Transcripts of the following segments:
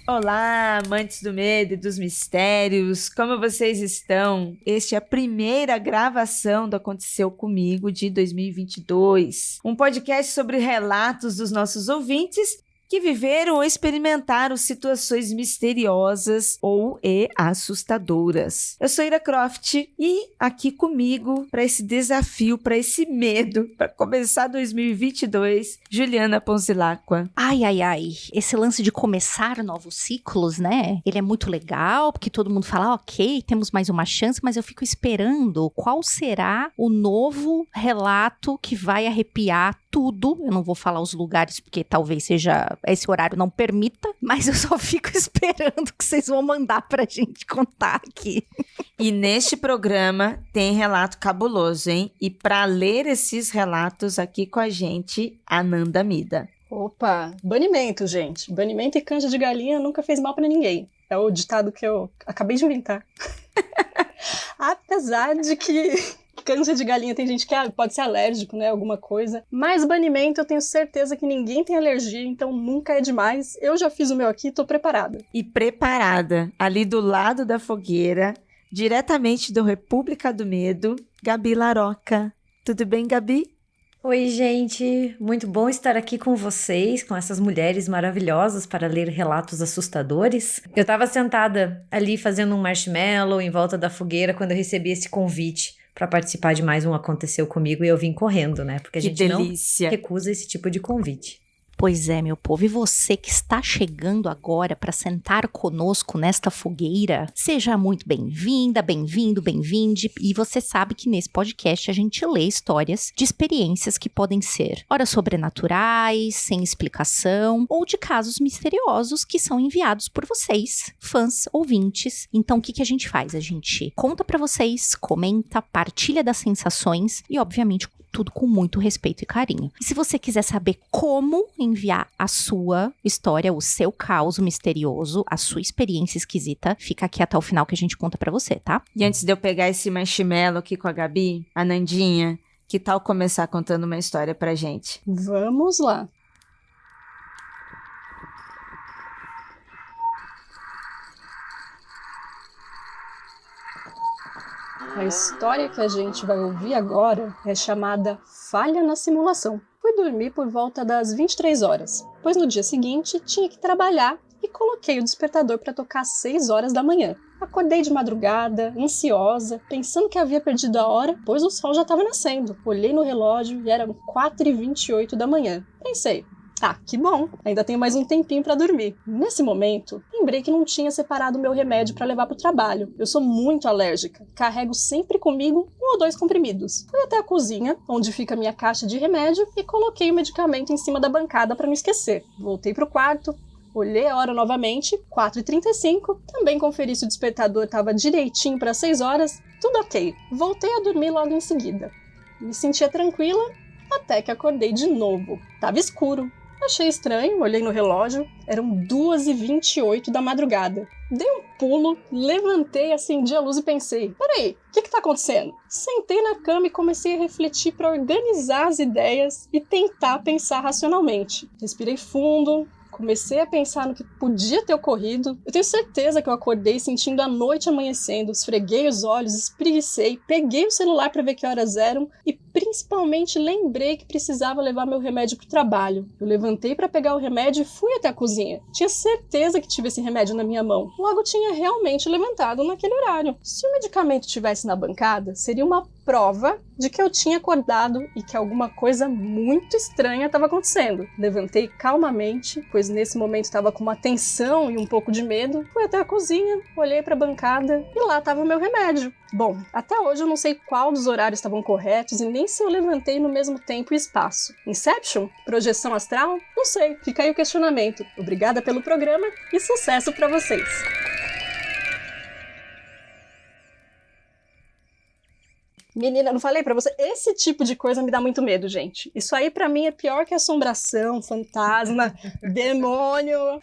Olá, amantes do medo e dos mistérios, como vocês estão? Este é a primeira gravação do Aconteceu Comigo de 2022, um podcast sobre relatos dos nossos ouvintes que viveram ou experimentaram situações misteriosas ou assustadoras. Eu sou Ira Croft e aqui comigo para esse desafio, para esse medo, para começar 2022, Juliana Ponzilacqua. Ai, esse lance de começar novos ciclos, né? Ele é muito legal, porque todo mundo fala, ok, temos mais uma chance, mas eu fico esperando qual será o novo relato que vai arrepiar tudo. Eu não vou falar os lugares, porque talvez seja, esse horário não permita, mas eu só fico esperando que vocês vão mandar pra gente contar aqui. E neste programa tem relato cabuloso, hein? E para ler esses relatos aqui com a gente, Ananda Mida. Opa, banimento, gente. Banimento e canja de galinha nunca fez mal pra ninguém. É o ditado que eu acabei de inventar. Apesar de que canja de galinha tem gente que pode ser alérgico, né, alguma coisa. Mas banimento eu tenho certeza que ninguém tem alergia, então nunca é demais. Eu já fiz o meu aqui, tô preparada. E preparada, ali do lado da fogueira, diretamente do República do Medo, Gabi Laroca. Tudo bem, Gabi? Oi, gente! Muito bom estar aqui com vocês, com essas mulheres maravilhosas para ler relatos assustadores. Eu estava sentada ali fazendo um marshmallow em volta da fogueira quando eu recebi esse convite para participar de mais um Aconteceu Comigo e eu vim correndo, né? Porque a gente delícia. Não recusa esse tipo de convite. Pois é, meu povo, e você que está chegando agora para sentar conosco nesta fogueira, seja muito bem-vinda, bem-vindo, bem-vinde, e você sabe que nesse podcast a gente lê histórias de experiências que podem ser, ora sobrenaturais, sem explicação, ou de casos misteriosos que são enviados por vocês, fãs, ouvintes. Então o que a gente faz? A gente conta para vocês, comenta, partilha das sensações e, obviamente, tudo com muito respeito e carinho. E se você quiser saber como enviar a sua história, o seu caos misterioso, a sua experiência esquisita, fica aqui até o final que a gente conta pra você, tá? E antes de eu pegar esse marshmallow aqui com a Gabi, a Nandinha, que tal começar contando uma história pra gente? Vamos lá. A história que a gente vai ouvir agora é chamada Falha na Simulação. Fui dormir por volta das 23 horas, pois no dia seguinte tinha que trabalhar e coloquei o despertador para tocar às 6 horas da manhã. Acordei de madrugada, ansiosa, pensando que havia perdido a hora, pois o sol já estava nascendo. Olhei no relógio e eram 4h28 da manhã. Pensei, que bom, ainda tenho mais um tempinho para dormir. Nesse momento, lembrei que não tinha separado o meu remédio para levar para o trabalho. Eu sou muito alérgica, carrego sempre comigo 1 ou 2 comprimidos. Fui até a cozinha, onde fica a minha caixa de remédio, e coloquei o medicamento em cima da bancada para não esquecer. Voltei para o quarto, olhei a hora novamente, 4h35, também conferi se o despertador estava direitinho para 6 horas, tudo ok. Voltei a dormir logo em seguida. Me sentia tranquila, até que acordei de novo. Tava escuro. Achei estranho, olhei no relógio, eram 2h28 da madrugada. Dei um pulo, levantei, acendi a luz e pensei, peraí, o que tá acontecendo? Sentei na cama e comecei a refletir para organizar as ideias e tentar pensar racionalmente. Respirei fundo, comecei a pensar no que podia ter ocorrido. Eu tenho certeza que eu acordei sentindo a noite amanhecendo, esfreguei os olhos, espreguicei, peguei o celular para ver que horas eram e principalmente lembrei que precisava levar meu remédio pro trabalho. Eu levantei para pegar o remédio e fui até a cozinha. Tinha certeza que tive esse remédio na minha mão. Logo tinha realmente levantado naquele horário. Se o medicamento estivesse na bancada, seria uma prova de que eu tinha acordado e que alguma coisa muito estranha estava acontecendo. Levantei calmamente, pois nesse momento estava com uma tensão e um pouco de medo. Fui até a cozinha, olhei para a bancada e lá estava o meu remédio. Bom, até hoje eu não sei qual dos horários estavam corretos e nem se eu levantei no mesmo tempo e espaço. Inception? Projeção astral? Não sei, fica aí o questionamento. Obrigada pelo programa e sucesso para vocês! Menina, não falei pra você? Esse tipo de coisa me dá muito medo, gente. Isso aí pra mim é pior que assombração, fantasma, demônio.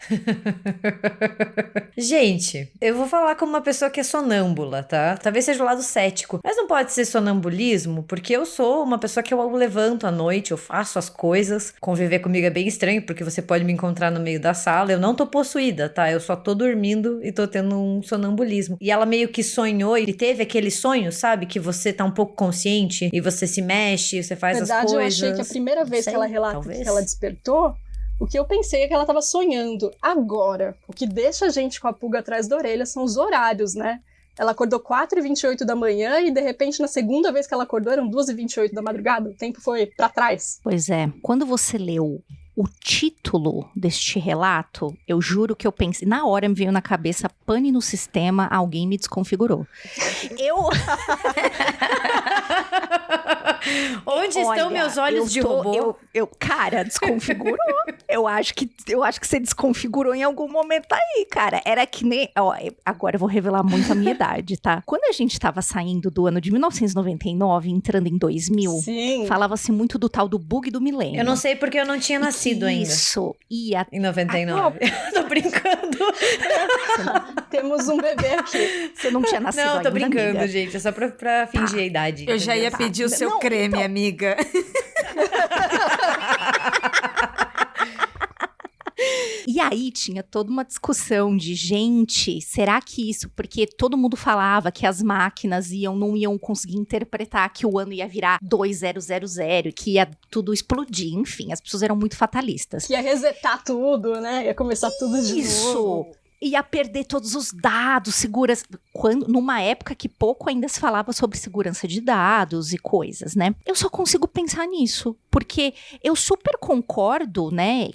Gente, eu vou falar como uma pessoa que é sonâmbula, tá? Talvez seja o lado cético. Mas não pode ser sonambulismo, porque eu sou uma pessoa que eu levanto à noite, eu faço as coisas. Conviver comigo é bem estranho, porque você pode me encontrar no meio da sala. Eu não tô possuída, tá? Eu só tô dormindo e tô tendo um sonambulismo. E ela meio que sonhou e teve aquele sonho, sabe? Que você tá um pouco consciente e você se mexe, você faz as coisas. Na verdade, eu achei que a primeira vez que ela relata que ela despertou, o que eu pensei é que ela estava sonhando. Agora, o que deixa a gente com a pulga atrás da orelha são os horários, né? Ela acordou 4h28 da manhã e, de repente, na segunda vez que ela acordou, eram 2h28 da madrugada. O tempo foi pra trás. Pois é. Quando você leu o título deste relato, eu juro que eu pensei, na hora me veio na cabeça, pane no sistema, alguém me desconfigurou. Onde estão meus olhos de robô? Cara, desconfigurou. eu acho que você desconfigurou em algum momento aí, cara. Era que nem... Ó, agora eu vou revelar muito a minha idade, tá? Quando a gente tava saindo do ano de 1999, entrando em 2000, Sim. falava-se muito do tal do bug do milênio. Eu não sei porque eu não tinha nascido ainda. Isso. Ia... Em 99. Tô brincando. Temos um bebê aqui. Você não tinha nascido ainda, Não, tô brincando, amiga. gente. É só pra fingir a idade. Eu já ia pedir o seu creme, então. amiga. E aí tinha toda uma discussão de, gente, será que isso... Porque todo mundo falava que as máquinas não iam conseguir interpretar que o ano ia virar 2000, que ia tudo explodir, enfim, as pessoas eram muito fatalistas. Que ia resetar tudo, né? Ia começar tudo de novo. Ia perder todos os dados, segurança... Numa época que pouco ainda se falava sobre segurança de dados e coisas, né? Eu só consigo pensar nisso, porque eu super concordo, né,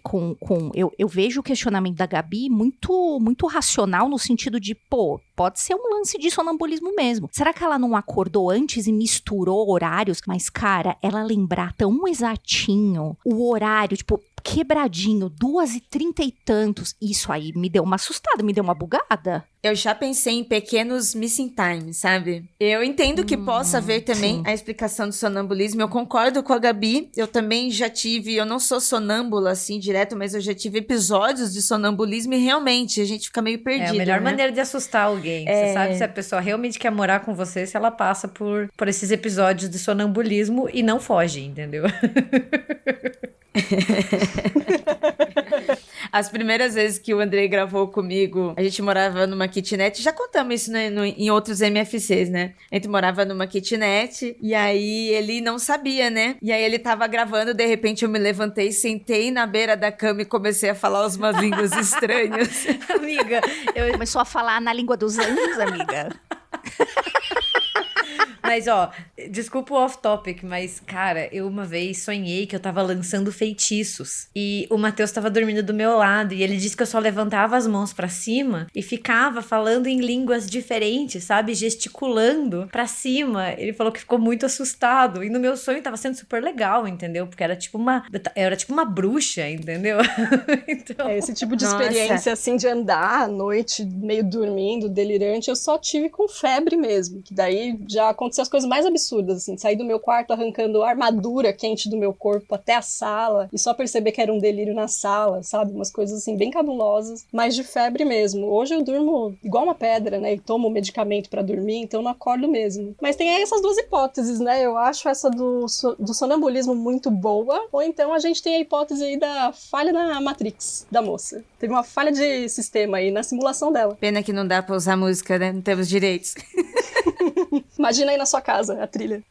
eu vejo o questionamento da Gabi muito, muito racional no sentido de, pô, pode ser um lance de sonambulismo mesmo. Será que ela não acordou antes e misturou horários? Mas, cara, ela lembrar tão exatinho o horário, tipo, quebradinho, 2h30 e tantos, isso aí me deu uma assustada, me deu uma bugada. Eu já pensei em pequenos missing times, sabe? Eu entendo que possa haver também sim. a explicação do sonambulismo. Eu concordo com a Gabi. Eu também já tive... Eu não sou sonâmbula, assim, direto, mas eu já tive episódios de sonambulismo e realmente a gente fica meio perdido, É a melhor né? maneira de assustar alguém. Você sabe se a pessoa realmente quer morar com você, se ela passa por esses episódios de sonambulismo e não foge, entendeu? As primeiras vezes que o Andrei gravou comigo, a gente morava numa kitnet, já contamos isso em outros MFCs, né? A gente morava numa kitnet, e aí ele não sabia, né? E aí ele tava gravando, de repente eu me levantei, sentei na beira da cama e comecei a falar umas línguas estranhas. Amiga, Começou a falar na língua dos anjos, amiga. Mas, ó, desculpa o off-topic, mas, cara, eu uma vez sonhei que eu tava lançando feitiços. E o Matheus tava dormindo do meu lado. E ele disse que eu só levantava as mãos pra cima e ficava falando em línguas diferentes, sabe? Gesticulando pra cima. Ele falou que ficou muito assustado. E no meu sonho tava sendo super legal, entendeu? Porque era tipo uma bruxa, entendeu? Então... Esse tipo de experiência, assim, de andar à noite, meio dormindo, delirante, eu só tive com febre mesmo. Que daí já aconteceu as coisas mais absurdas, assim, sair do meu quarto arrancando a armadura quente do meu corpo até a sala e só perceber que era um delírio na sala, sabe? Umas coisas, assim, bem cabulosas, mas de febre mesmo. Hoje eu durmo igual uma pedra, né? E tomo medicamento pra dormir, então não acordo mesmo. Mas tem aí essas duas hipóteses, né? Eu acho essa do sonambulismo muito boa, ou então a gente tem a hipótese aí da falha na Matrix da moça. Teve uma falha de sistema aí na simulação dela. Pena que não dá pra usar música, né? Não temos direitos. Imagina aí na sua casa a trilha.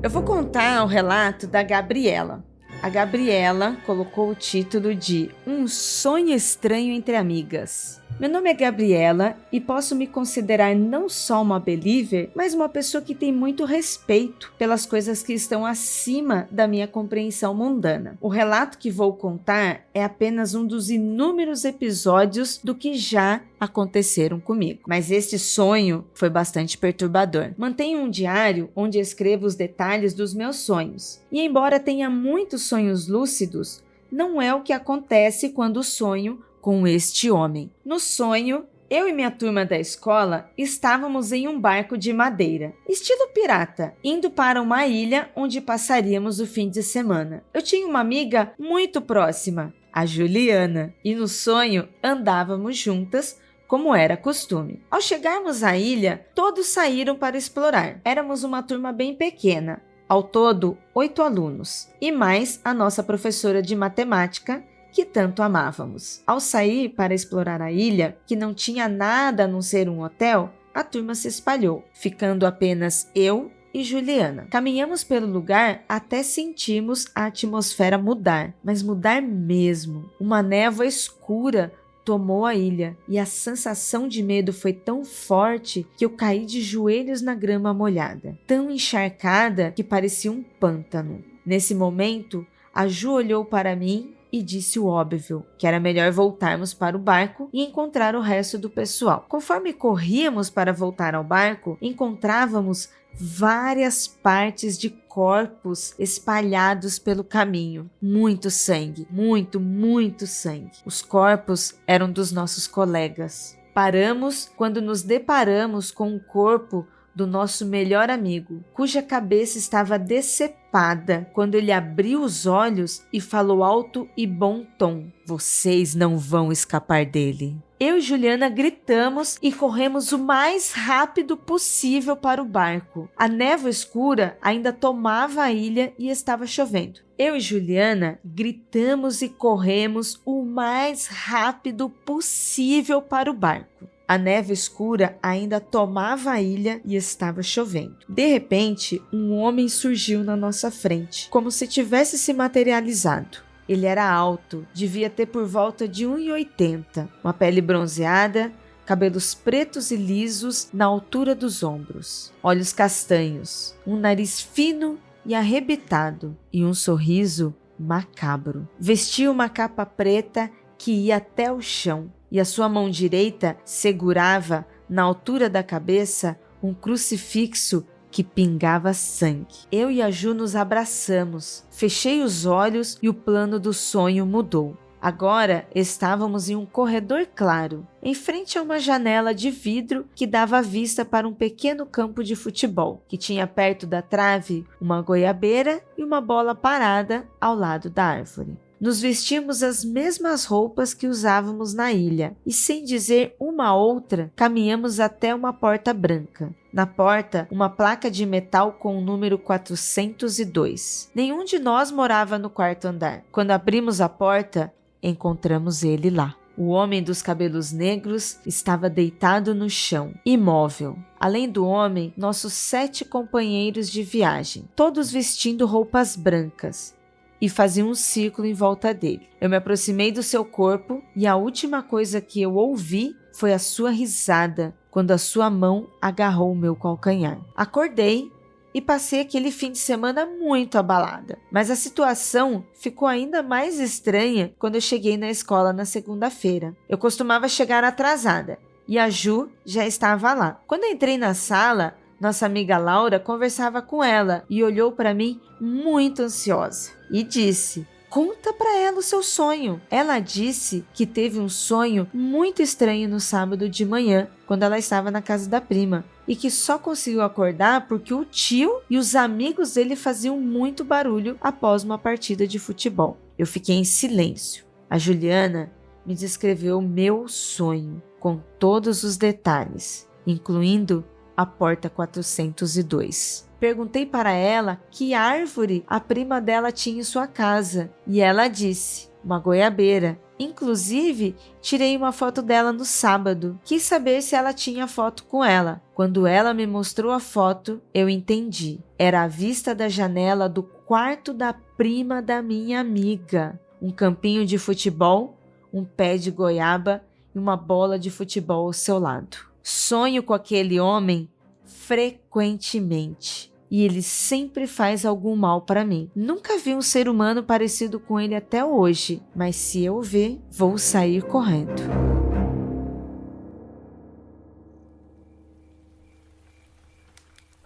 Eu vou contar o relato da Gabriela. A Gabriela colocou o título de Um Sonho Estranho entre Amigas. Meu nome é Gabriela e posso me considerar não só uma believer, mas uma pessoa que tem muito respeito pelas coisas que estão acima da minha compreensão mundana. O relato que vou contar é apenas um dos inúmeros episódios do que já aconteceram comigo. Mas este sonho foi bastante perturbador. Mantenho um diário onde escrevo os detalhes dos meus sonhos. E embora tenha muitos sonhos lúcidos, não é o que acontece quando sonho com este homem. No sonho, Eu e minha turma da escola estávamos em um barco de madeira, estilo pirata, indo para uma ilha onde passaríamos o fim de semana. Eu tinha uma amiga muito próxima, a Juliana, e no sonho andávamos juntas, como era costume. Ao chegarmos à ilha, todos saíram para explorar. Éramos uma turma bem pequena, ao todo 8 alunos, e mais a nossa professora de matemática, que tanto amávamos. Ao sair para explorar a ilha, que não tinha nada a não ser um hotel, a turma se espalhou, ficando apenas eu e Juliana. Caminhamos pelo lugar até sentirmos a atmosfera mudar, mas mudar mesmo. Uma névoa escura tomou a ilha e a sensação de medo foi tão forte que eu caí de joelhos na grama molhada, tão encharcada que parecia um pântano. Nesse momento, a Ju olhou para mim e disse o óbvio, que era melhor voltarmos para o barco e encontrar o resto do pessoal. Conforme corríamos para voltar ao barco, encontrávamos várias partes de corpos espalhados pelo caminho. Muito sangue, muito sangue. Os corpos eram dos nossos colegas. Paramos quando nos deparamos com o corpo do nosso melhor amigo, cuja cabeça estava decepada quando ele abriu os olhos e falou alto e bom tom: "Vocês não vão escapar dele." Eu e Juliana gritamos e corremos o mais rápido possível para o barco. A névoa escura ainda tomava a ilha e estava chovendo. Eu e Juliana gritamos e corremos o mais rápido possível para o barco. A névoa escura ainda tomava a ilha e estava chovendo. De repente, um homem surgiu na nossa frente, como se tivesse se materializado. Ele era alto, devia ter por volta de 1,80, uma pele bronzeada, cabelos pretos e lisos na altura dos ombros, olhos castanhos, um nariz fino e arrebitado e um sorriso macabro. Vestia uma capa preta que ia até o chão e a sua mão direita segurava, na altura da cabeça, um crucifixo que pingava sangue. Eu e a Ju nos abraçamos, fechei os olhos e o plano do sonho mudou. Agora estávamos em um corredor claro, em frente a uma janela de vidro que dava vista para um pequeno campo de futebol, que tinha perto da trave uma goiabeira e uma bola parada ao lado da árvore. Nos vestimos as mesmas roupas que usávamos na ilha e, sem dizer uma outra, caminhamos até uma porta branca. Na porta, uma placa de metal com o número 402. Nenhum de nós morava no quarto andar. Quando abrimos a porta, encontramos ele lá. O homem dos cabelos negros estava deitado no chão, imóvel. Além do homem, nossos 7 companheiros de viagem, todos vestindo roupas brancas, e fazia um círculo em volta dele. Eu me aproximei do seu corpo e a última coisa que eu ouvi foi a sua risada quando a sua mão agarrou o meu calcanhar. Acordei e passei aquele fim de semana muito abalada. Mas a situação ficou ainda mais estranha quando eu cheguei na escola na segunda-feira. Eu costumava chegar atrasada e a Ju já estava lá. Quando eu entrei na sala, nossa amiga Laura conversava com ela e olhou para mim muito ansiosa e disse: "Conta para ela o seu sonho." Ela disse que teve um sonho muito estranho no sábado de manhã, quando ela estava na casa da prima, e que só conseguiu acordar porque o tio e os amigos dele faziam muito barulho após uma partida de futebol. Eu fiquei em silêncio. A Juliana me descreveu o meu sonho, com todos os detalhes, incluindo a porta 402. Perguntei para ela que árvore a prima dela tinha em sua casa e ela disse: "Uma goiabeira." Inclusive, tirei uma foto dela no sábado. Quis saber se ela tinha foto com ela. Quando ela me mostrou a foto, eu entendi. Era a vista da janela do quarto da prima da minha amiga. Um campinho de futebol, um pé de goiaba e uma bola de futebol ao seu lado. Sonho com aquele homem frequentemente e ele sempre faz algum mal para mim. Nunca vi um ser humano parecido com ele até hoje, mas se eu ver, vou sair correndo.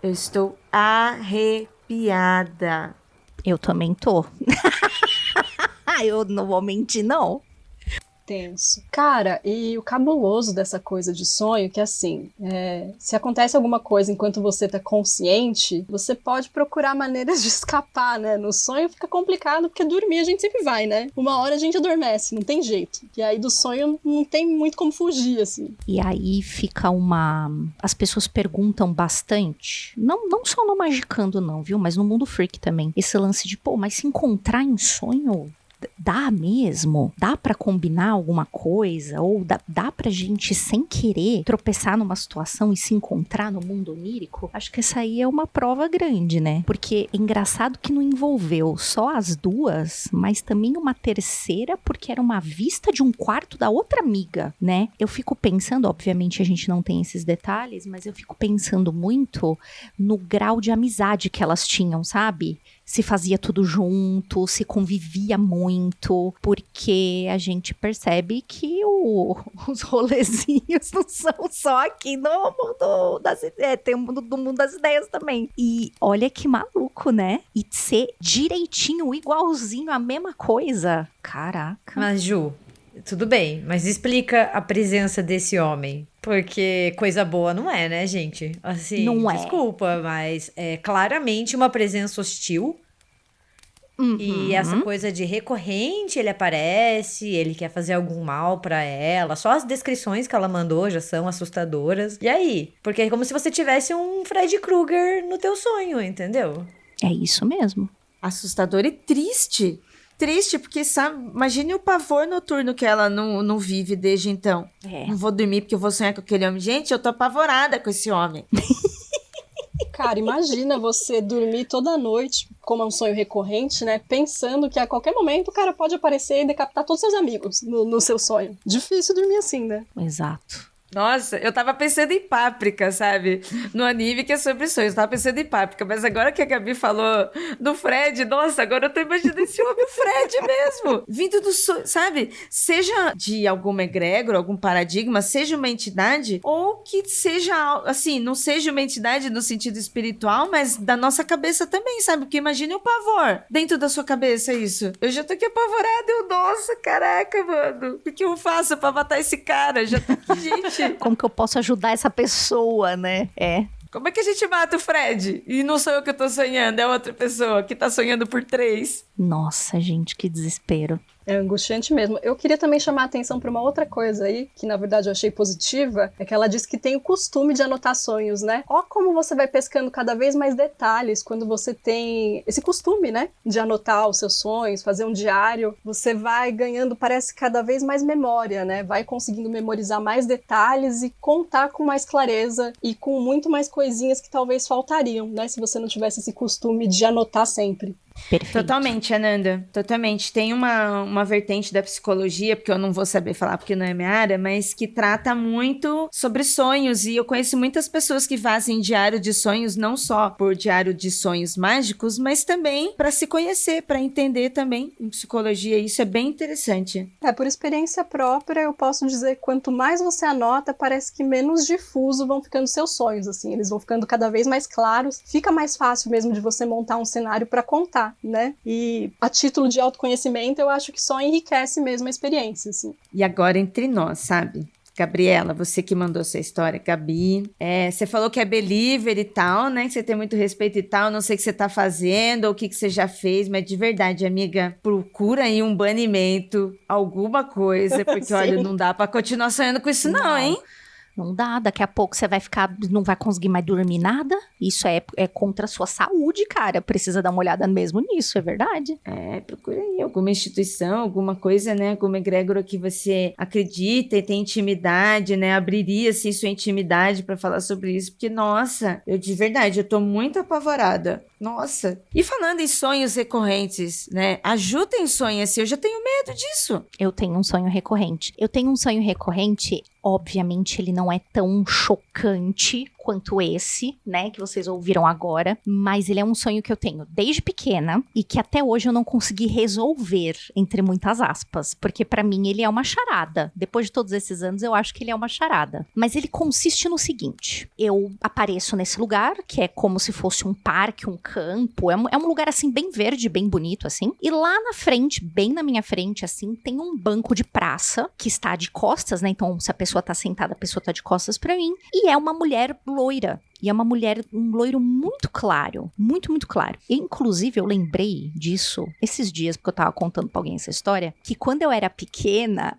Eu estou arrepiada. Eu também tô. Eu não vou mentir, não. Tenso. Cara, e o cabuloso dessa coisa de sonho, que assim, se acontece alguma coisa enquanto você tá consciente, você pode procurar maneiras de escapar, né? No sonho fica complicado, porque dormir a gente sempre vai, né? Uma hora a gente adormece, não tem jeito. E aí do sonho não tem muito como fugir, assim. E aí fica as pessoas perguntam bastante, não só no Magicando não, viu? Mas no Mundo Freak também. Esse lance de, mas se encontrar em sonho... Dá mesmo? Dá pra combinar alguma coisa? Ou dá pra gente, sem querer, tropeçar numa situação e se encontrar no mundo onírico? Acho que essa aí é uma prova grande, né? Porque é engraçado que não envolveu só as duas, mas também uma terceira, porque era uma vista de um quarto da outra amiga, né? Eu fico pensando, obviamente a gente não tem esses detalhes, mas eu fico pensando muito no grau de amizade que elas tinham, sabe? Se fazia tudo junto, se convivia muito, porque a gente percebe que os rolezinhos não são só aqui no mundo das ideias, tem o mundo do mundo das ideias também. E olha que maluco, né? E ser direitinho, igualzinho, a mesma coisa. Caraca. Mas, Ju, tudo bem, mas explica a presença desse homem. Porque coisa boa não é, né, gente? Assim, não é. Desculpa, mas é claramente uma presença hostil. Uhum. E essa coisa de recorrente, ele aparece, ele quer fazer algum mal pra ela. Só as descrições que ela mandou já são assustadoras. E aí? Porque é como se você tivesse um Freddy Krueger no teu sonho, entendeu? É isso mesmo. Assustador e triste. Triste, porque, sabe, imagine o pavor noturno que ela não vive desde então. Não vou dormir porque eu vou sonhar com aquele homem. Gente, eu tô apavorada com esse homem. Cara, imagina você dormir toda noite, como é um sonho recorrente, né? Pensando que a qualquer momento o cara pode aparecer e decapitar todos os seus amigos no seu sonho. Difícil dormir assim, né? Exato. Nossa, eu tava pensando em Páprica, sabe? No anime que é sobre sonhos. Eu tava pensando em Páprica, mas agora que a Gabi falou do Fred, nossa, agora eu tô imaginando esse homem, o Fred mesmo. Vindo do sonho, sabe? Seja de alguma egrégora, algum paradigma, seja uma entidade, ou que seja, assim, não seja uma entidade no sentido espiritual, mas da nossa cabeça também, sabe? Porque imagine o pavor dentro da sua cabeça, isso. Eu já tô aqui apavorada, nossa, caraca, mano. O que eu faço pra matar esse cara? Já tô aqui, gente. Como que eu posso ajudar essa pessoa, né? Como é que a gente mata o Fred? E não sou eu que eu tô sonhando, é outra pessoa que tá sonhando por 3. Nossa, gente, que desespero. É angustiante mesmo. Eu queria também chamar a atenção para uma outra coisa aí, que na verdade eu achei positiva, é que ela diz que tem o costume de anotar sonhos, né? Ó como você vai pescando cada vez mais detalhes quando você tem esse costume, né? De anotar os seus sonhos, fazer um diário. Você vai ganhando, parece, cada vez mais memória, né? Vai conseguindo memorizar mais detalhes e contar com mais clareza e com muito mais coisinhas que talvez faltariam, né? Se você não tivesse esse costume de anotar sempre. Perfeito. Totalmente, Ananda, totalmente. Tem uma vertente da psicologia, porque eu não vou saber falar porque não é minha área, mas que trata muito sobre sonhos, e eu conheço muitas pessoas que fazem diário de sonhos, não só por diário de sonhos mágicos, mas também para se conhecer, para entender também em psicologia. Isso é bem interessante. Por experiência própria, eu posso dizer que quanto mais você anota, parece que menos difuso vão ficando seus sonhos, assim, eles vão ficando cada vez mais claros, fica mais fácil mesmo de você montar um cenário para contar, né? E a título de autoconhecimento, eu acho que só enriquece mesmo a experiência, assim. E agora entre nós, sabe? Gabriela, você que mandou essa história, Gabi, você falou que é believer e tal, né? Que você tem muito respeito e tal, não sei o que você tá fazendo ou o que você já fez, mas de verdade, amiga, procura aí um banimento, alguma coisa, porque olha, não dá pra continuar sonhando com isso não, hein? Não dá, daqui a pouco você vai ficar, não vai conseguir mais dormir nada. Isso é contra a sua saúde, cara. Precisa dar uma olhada mesmo nisso, é verdade. Procura aí alguma instituição, alguma coisa, né? Alguma egrégora que você acredita e tem intimidade, né? Abriria, assim, sua intimidade pra falar sobre isso. Porque, nossa, de verdade, eu tô muito apavorada. Nossa. E falando em sonhos recorrentes, né? Ajuda em sonho assim, eu já tenho medo disso. Eu tenho um sonho recorrente. Obviamente, ele não é tão chocante quanto esse, né, que vocês ouviram agora, mas ele é um sonho que eu tenho desde pequena e que até hoje eu não consegui resolver, entre muitas aspas, porque pra mim ele é uma charada. Depois de todos esses anos, eu acho que ele é uma charada. Mas ele consiste no seguinte: eu apareço nesse lugar, que é como se fosse um parque, um campo, é um lugar assim bem verde, bem bonito assim, e lá na frente, bem na minha frente assim, tem um banco de praça que está de costas, né, então se a pessoa tá sentada, a pessoa tá de costas pra mim, e é uma mulher loira. E é uma mulher, um loiro muito claro. Muito, muito claro. E, inclusive, eu lembrei disso esses dias, porque eu tava contando pra alguém essa história, que quando eu era pequena,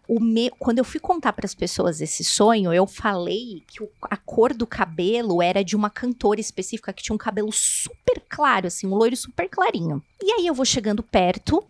quando eu fui contar pras pessoas esse sonho, eu falei que a cor do cabelo era de uma cantora específica que tinha um cabelo super claro, assim, um loiro super clarinho. E aí eu vou chegando perto,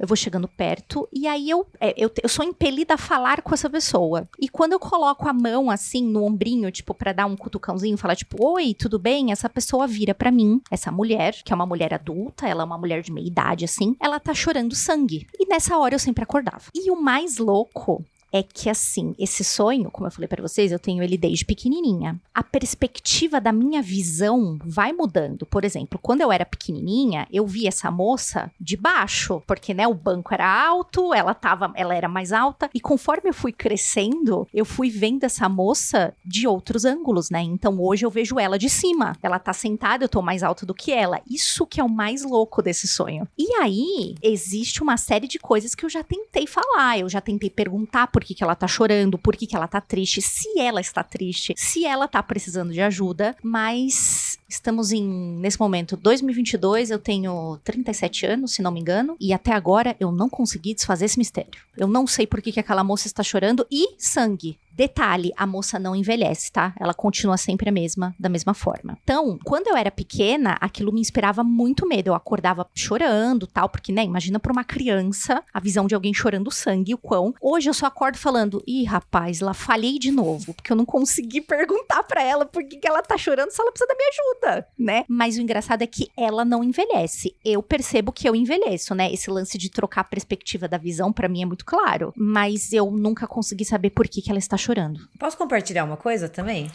e aí eu sou impelida a falar com essa pessoa. E quando eu coloco a mão, assim, no ombrinho, tipo, pra dar um cutucãozinho, falar, tipo, oi, tudo bem? Essa pessoa vira pra mim, essa mulher, que é uma mulher adulta, ela é uma mulher de meia idade, assim, ela tá chorando sangue. E nessa hora eu sempre acordava. E o mais louco é que, assim, esse sonho, como eu falei pra vocês, eu tenho ele desde pequenininha. A perspectiva da minha visão vai mudando. Por exemplo, quando eu era pequenininha, eu vi essa moça de baixo, porque, né, o banco era alto, ela era mais alta, e conforme eu fui crescendo, eu fui vendo essa moça de outros ângulos, né? Então, hoje eu vejo ela de cima. Ela tá sentada, eu tô mais alta do que ela. Isso que é o mais louco desse sonho. E aí, existe uma série de coisas que eu já tentei falar, eu já tentei perguntar por que ela tá chorando, por que ela tá triste, se ela está triste, se ela tá precisando de ajuda, mas estamos nesse momento, 2022, eu tenho 37 anos, se não me engano, e até agora eu não consegui desfazer esse mistério. Eu não sei por que aquela moça está chorando e sangue. Detalhe, a moça não envelhece, tá? Ela continua sempre a mesma, da mesma forma. Então, quando eu era pequena, aquilo me inspirava muito medo. Eu acordava chorando, tal, porque, né, imagina pra uma criança a visão de alguém chorando sangue, o quão. Hoje eu só acordo falando, ih, rapaz, lá falhei de novo, porque eu não consegui perguntar pra ela por que ela tá chorando se ela precisa da minha ajuda, né? Mas o engraçado é que ela não envelhece. Eu percebo que eu envelheço, né? Esse lance de trocar a perspectiva da visão, pra mim, é muito claro. Mas eu nunca consegui saber por que ela está chorando. Posso compartilhar uma coisa também?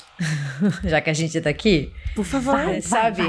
Já que a gente tá aqui? Por favor. Vai.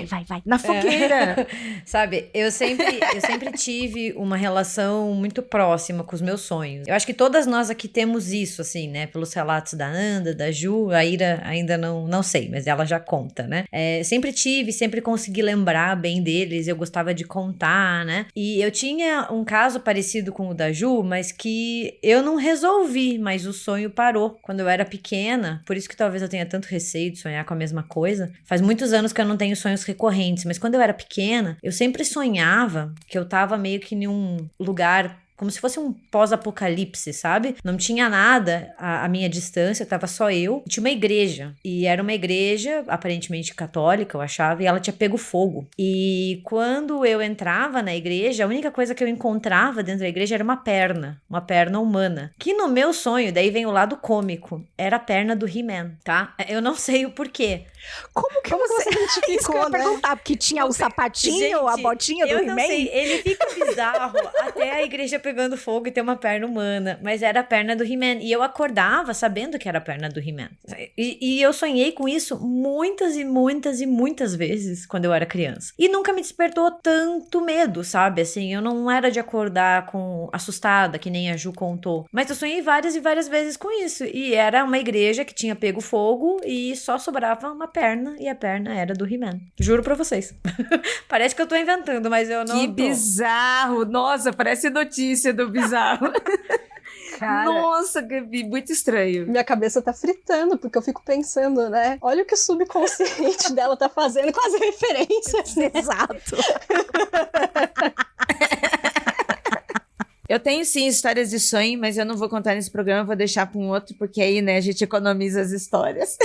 Na fogueira. Sabe, eu sempre tive uma relação muito próxima com os meus sonhos. Eu acho que todas nós aqui temos isso, assim, né? Pelos relatos da Anda, da Ju, a Ira ainda não sei, mas ela já conta, né? Sempre consegui lembrar bem deles, eu gostava de contar, né? E eu tinha um caso parecido com o da Ju, mas que eu não resolvi, mas o sonho parou quando eu era pequena, por isso que talvez eu tenha tanto receio de sonhar com a mesma coisa. Faz muitos anos que eu não tenho sonhos recorrentes, mas quando eu era pequena, eu sempre sonhava que eu tava meio que em um lugar como se fosse um pós-apocalipse, sabe? Não tinha nada à minha distância, tava só eu. Tinha uma igreja, e era uma igreja aparentemente católica, eu achava, e ela tinha pego fogo. E quando eu entrava na igreja, a única coisa que eu encontrava dentro da igreja era uma perna humana, que no meu sonho, daí vem o lado cômico, era a perna do He-Man, tá? Eu não sei o porquê. Como você identificou, isso que eu ia perguntar, porque tinha o sapatinho, gente, a botinha do He-Man? Eu não sei, ele fica bizarro até a igreja pegando fogo e ter uma perna humana, mas era a perna do He-Man, e eu acordava sabendo que era a perna do He-Man, e eu sonhei com isso muitas e muitas e muitas vezes quando eu era criança, e nunca me despertou tanto medo, sabe, assim, eu não era de acordar assustada, que nem a Ju contou, mas eu sonhei várias e várias vezes com isso, e era uma igreja que tinha pego fogo e só sobrava uma perna, e a perna era do He-Man, juro pra vocês. Parece que eu tô inventando, mas eu não tô. Que bizarro, nossa, parece notícia do bizarro. Cara, nossa, Gabi, muito estranho. Minha cabeça tá fritando, porque eu fico pensando, né? Olha o que o subconsciente dela tá fazendo com as referências. Exato. Eu tenho sim histórias de sonho, mas eu não vou contar nesse programa, vou deixar para um outro, porque aí, né, a gente economiza as histórias.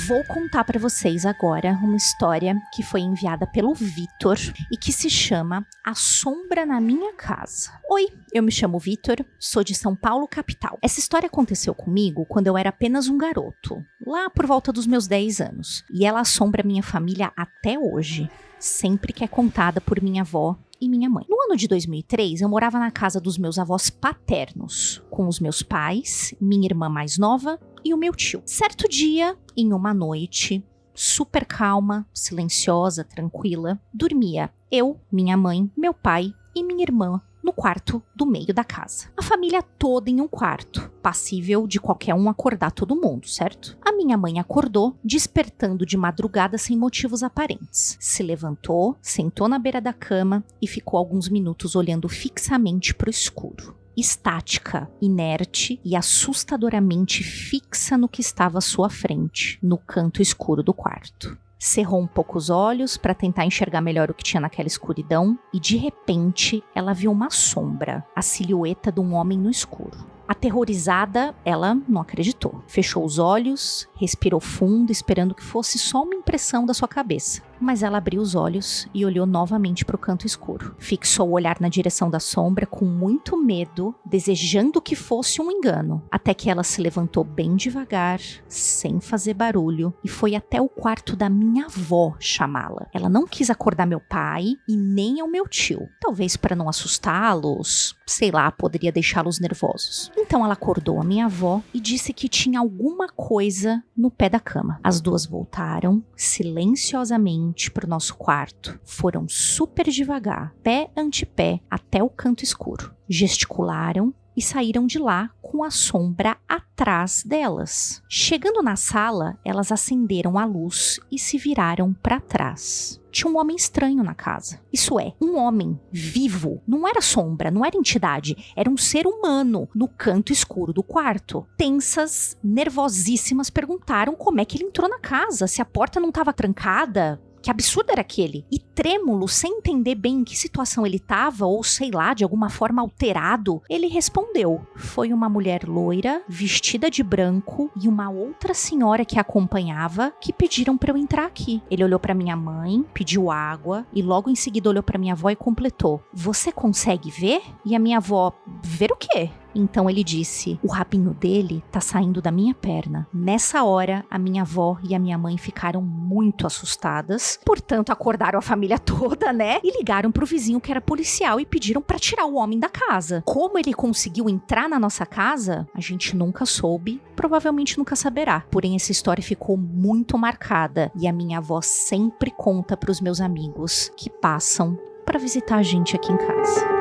Vou contar para vocês agora uma história que foi enviada pelo Vitor e que se chama A Sombra na Minha Casa. Oi, eu me chamo Vitor, sou de São Paulo, capital. Essa história aconteceu comigo quando eu era apenas um garoto, lá por volta dos meus 10 anos, e ela assombra minha família até hoje. sempre que é contada por minha avó e minha mãe. No ano de 2003, eu morava na casa dos meus avós paternos, com os meus pais, minha irmã mais nova e o meu tio. Certo dia, em uma noite, super calma, silenciosa, tranquila, dormia eu, minha mãe, meu pai e minha irmã no quarto do meio da casa. A família toda em um quarto, passível de qualquer um acordar todo mundo, certo? A minha mãe acordou, despertando de madrugada sem motivos aparentes. Se levantou, sentou na beira da cama e ficou alguns minutos olhando fixamente para o escuro. Estática, inerte e assustadoramente fixa no que estava à sua frente, no canto escuro do quarto. Cerrou um pouco os olhos para tentar enxergar melhor o que tinha naquela escuridão e, de repente, ela viu uma sombra, a silhueta de um homem no escuro. Aterrorizada, ela não acreditou. Fechou os olhos, respirou fundo, esperando que fosse só uma impressão da sua cabeça. Mas ela abriu os olhos e olhou novamente para o canto escuro. Fixou o olhar na direção da sombra com muito medo, desejando que fosse um engano. Até que ela se levantou bem devagar, sem fazer barulho, e foi até o quarto da minha avó chamá-la. Ela não quis acordar meu pai e nem ao meu tio. Talvez para não assustá-los, sei lá, poderia deixá-los nervosos. Então ela acordou a minha avó e disse que tinha alguma coisa no pé da cama. As duas voltaram, silenciosamente, para o nosso quarto. Foram super devagar, pé ante pé, até o canto escuro. Gesticularam e saíram de lá com a sombra atrás delas. Chegando na sala, elas acenderam a luz e se viraram para trás. Tinha um homem estranho na casa. Isso é, um homem vivo. Não era sombra, não era entidade. Era um ser humano no canto escuro do quarto. Tensas, nervosíssimas, perguntaram como é que ele entrou na casa, se a porta não estava trancada. Que absurdo era aquele? E trêmulo, sem entender bem em que situação ele estava, ou sei lá, de alguma forma alterado, ele respondeu. Foi uma mulher loira, vestida de branco, e uma outra senhora que a acompanhava, que pediram para eu entrar aqui. Ele olhou para minha mãe, pediu água, e logo em seguida olhou para minha avó e completou. Você consegue ver? E a minha avó, ver o quê? Então ele disse, o rabinho dele tá saindo da minha perna. Nessa hora, a minha avó e a minha mãe ficaram muito assustadas. Portanto, acordaram a família toda, né? E ligaram pro vizinho que era policial e pediram pra tirar o homem da casa. Como ele conseguiu entrar na nossa casa, a gente nunca soube, provavelmente nunca saberá. Porém, essa história ficou muito marcada e a minha avó sempre conta pros meus amigos que passam pra visitar a gente aqui em casa.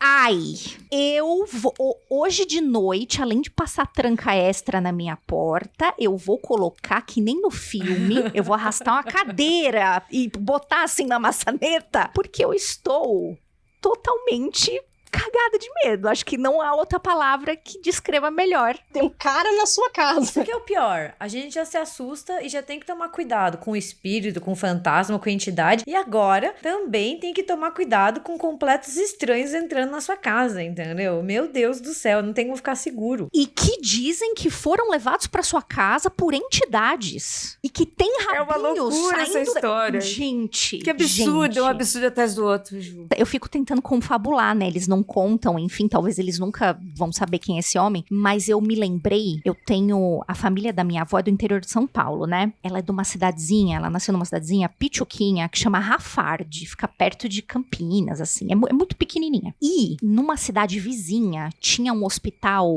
Ai, eu vou, hoje de noite, além de passar tranca extra na minha porta, eu vou colocar, que nem no filme, eu vou arrastar uma cadeira e botar assim na maçaneta, porque eu estou totalmente cagada de medo. Acho que não há outra palavra que descreva melhor. Tem um cara na sua casa. Isso que é o pior. A gente já se assusta e já tem que tomar cuidado com o espírito, com o fantasma, com a entidade. E agora também tem que tomar cuidado com completos estranhos entrando na sua casa, entendeu? Meu Deus do céu, não tem como ficar seguro. E que dizem que foram levados pra sua casa por entidades. E que tem rabinhos É uma loucura saindo essa história. Gente, Que absurdo, gente. um absurdo atrás do outro, Ju. Eu fico tentando confabular, né? Eles não contam, enfim, talvez eles nunca vão saber quem é esse homem, mas eu me lembrei, eu tenho, a família da minha avó é do interior de São Paulo, né? Ela é de uma cidadezinha, ela nasceu numa cidadezinha pituquinha, que chama Rafard, fica perto de Campinas, assim, é muito pequenininha. E numa cidade vizinha tinha um hospital,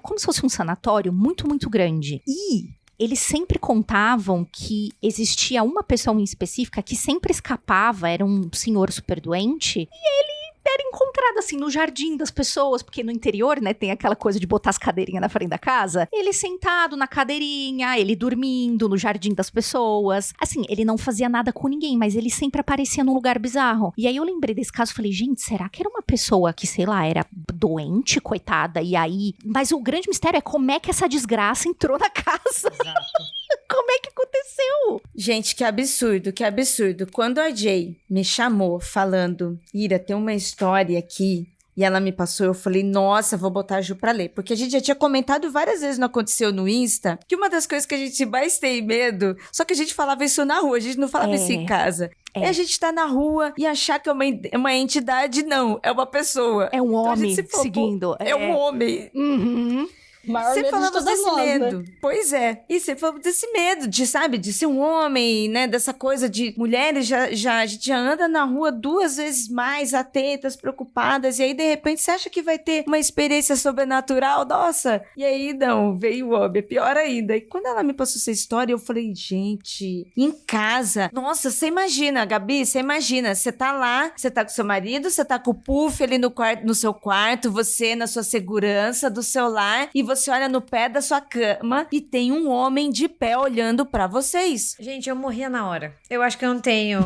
como se fosse um sanatório muito, muito grande. E eles sempre contavam que existia uma pessoa em específica que sempre escapava, era um senhor super doente, e ele era encontrado assim no jardim das pessoas, porque no interior, né, tem aquela coisa de botar as cadeirinhas na frente da casa. Ele sentado na cadeirinha, ele dormindo no jardim das pessoas. Assim, ele não fazia nada com ninguém, mas ele sempre aparecia num lugar bizarro. E aí eu lembrei desse caso e falei, gente, será que era uma pessoa que, sei lá, era doente, coitada, e aí... Mas o grande mistério é como é que essa desgraça entrou na casa. Exato. Como é que aconteceu? Gente, que absurdo, que absurdo. Quando a Jay me chamou falando, Ira, tem uma história aqui, e ela me passou, eu falei, nossa, vou botar a Ju pra ler. Porque a gente já tinha comentado várias vezes, não aconteceu no Insta, que uma das coisas que a gente mais tem medo, só que a gente falava isso na rua, a gente não falava isso em casa. É a gente tá na rua e achar que é uma entidade, não, é uma pessoa. É um Então, a gente homem se focou, seguindo. É um homem. Uhum. Maior Você medo de falava todas desse nós, medo. né? Pois é. E você falou desse medo de, sabe, de ser um homem, né? Dessa coisa de mulheres a gente já anda na rua 2 vezes mais atentas, preocupadas, e aí de repente você acha que vai ter uma experiência sobrenatural, nossa. E aí não, veio o homem, é pior ainda. E quando ela me passou essa história, eu falei, gente, em casa, nossa, você imagina, Gabi, você imagina, você tá lá, você tá com seu marido, você tá com o puff ali no seu quarto, você na sua segurança do seu lar, e você olha no pé da sua cama e tem um homem de pé olhando pra vocês. Gente, eu morria na hora. Eu acho que eu não tenho...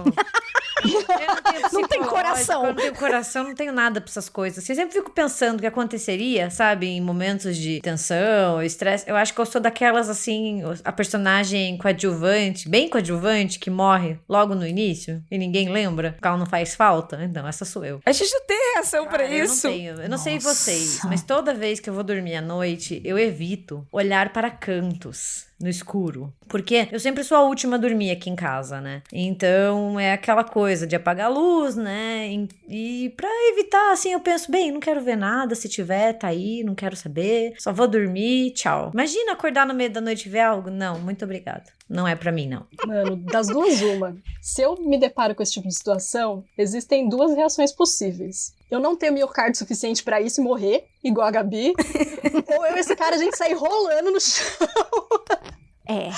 Eu não tenho Não tem coração. Eu não tenho coração, não tenho nada pra essas coisas. Assim, eu sempre fico pensando o que aconteceria, sabe? Em momentos de tensão, estresse. Eu acho que eu sou daquelas, assim, a personagem coadjuvante, bem coadjuvante, que morre logo no início e ninguém lembra, porque ela não faz falta. Então, essa sou eu. A gente não tem reação pra isso. Eu não sei vocês, mas toda vez que eu vou dormir à noite, eu evito olhar para cantos no escuro. Porque eu sempre sou a última a dormir aqui em casa, né? Então é aquela coisa de apagar a luz, né? E pra evitar, assim, eu penso, bem, não quero ver nada, se tiver, tá aí, não quero saber, só vou dormir, tchau. Imagina acordar no meio da noite e ver algo? Não, muito obrigada. Não é pra mim, não. Mano, das duas, uma. Se eu me deparo com esse tipo de situação, existem 2 reações possíveis. Eu não tenho miocárdio suficiente pra isso e morrer, igual a Gabi. Ou eu e esse cara, a gente sair rolando no chão. É.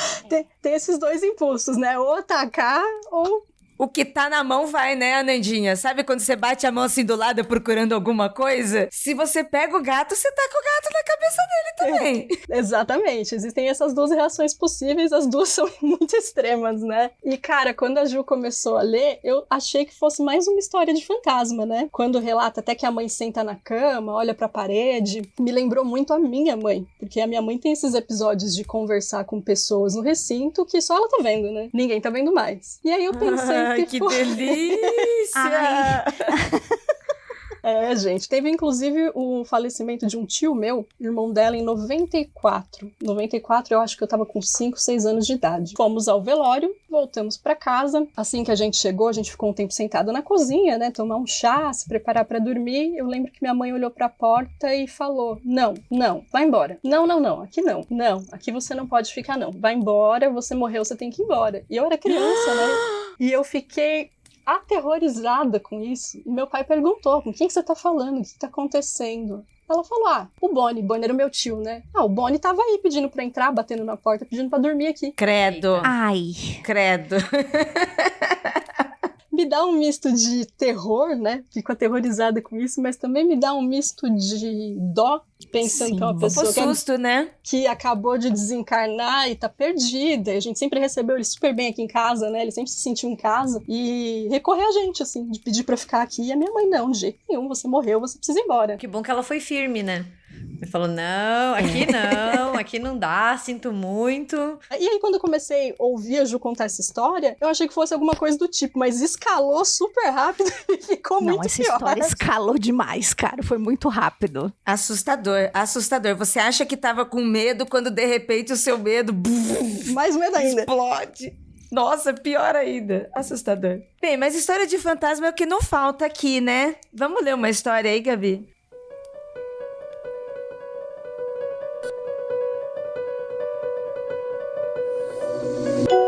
Tem esses 2 impulsos, né? Ou atacar, ou... O que tá na mão vai, né, Anandinha? Sabe quando você bate a mão assim do lado procurando alguma coisa? Se você pega o gato, você tá com o gato na cabeça dele também. Exatamente. Existem essas 2 reações possíveis, as 2 são muito extremas, né? E, cara, quando a Ju começou a ler, eu achei que fosse mais uma história de fantasma, né? Quando relata até que a mãe senta na cama, olha pra parede, me lembrou muito a minha mãe. Porque a minha mãe tem esses episódios de conversar com pessoas no recinto que só ela tá vendo, né? Ninguém tá vendo mais. E aí eu pensei... Ai, que delícia! Ai. É, gente, teve inclusive o falecimento de um tio meu, irmão dela, em 94. 94, eu acho que eu tava com 5, 6 anos de idade. Fomos ao velório, voltamos pra casa. Assim que a gente chegou, a gente ficou um tempo sentado na cozinha, né, tomar um chá, se preparar pra dormir. Eu lembro que minha mãe olhou pra porta e falou, não, vai embora. Não, aqui não. Não, aqui você não pode ficar não. Vai embora, você morreu, você tem que ir embora. E eu era criança, né, e eu fiquei aterrorizada com isso. E meu pai perguntou, com quem que você tá falando? O que tá acontecendo? Ela falou, o Boni era o meu tio, né? O Boni tava aí pedindo pra entrar, batendo na porta, pedindo pra dormir aqui. Credo. Ai. Credo. Me dá um misto de terror, né? Fico aterrorizada com isso, mas também me dá um misto de dó, pensando que é uma pessoa susto, né? que acabou de desencarnar e tá perdida. A gente sempre recebeu ele super bem aqui em casa, né? Ele sempre se sentiu em casa. E recorrer a gente, assim, de pedir pra ficar aqui. E a minha mãe, não, de jeito nenhum, você morreu, você precisa ir embora. Que bom que ela foi firme, né? Ele falou, não, aqui não dá, sinto muito. E aí, quando eu comecei a ouvir a Ju contar essa história, eu achei que fosse alguma coisa do tipo, mas escalou super rápido e ficou muito pior. Não, essa história escalou demais, cara, foi muito rápido. Assustador. Você acha que tava com medo quando, de repente, o seu medo... Mais medo ainda. Explode. Nossa, pior ainda. Assustador. Bem, mas história de fantasma é o que não falta aqui, né? Vamos ler uma história aí, Gabi?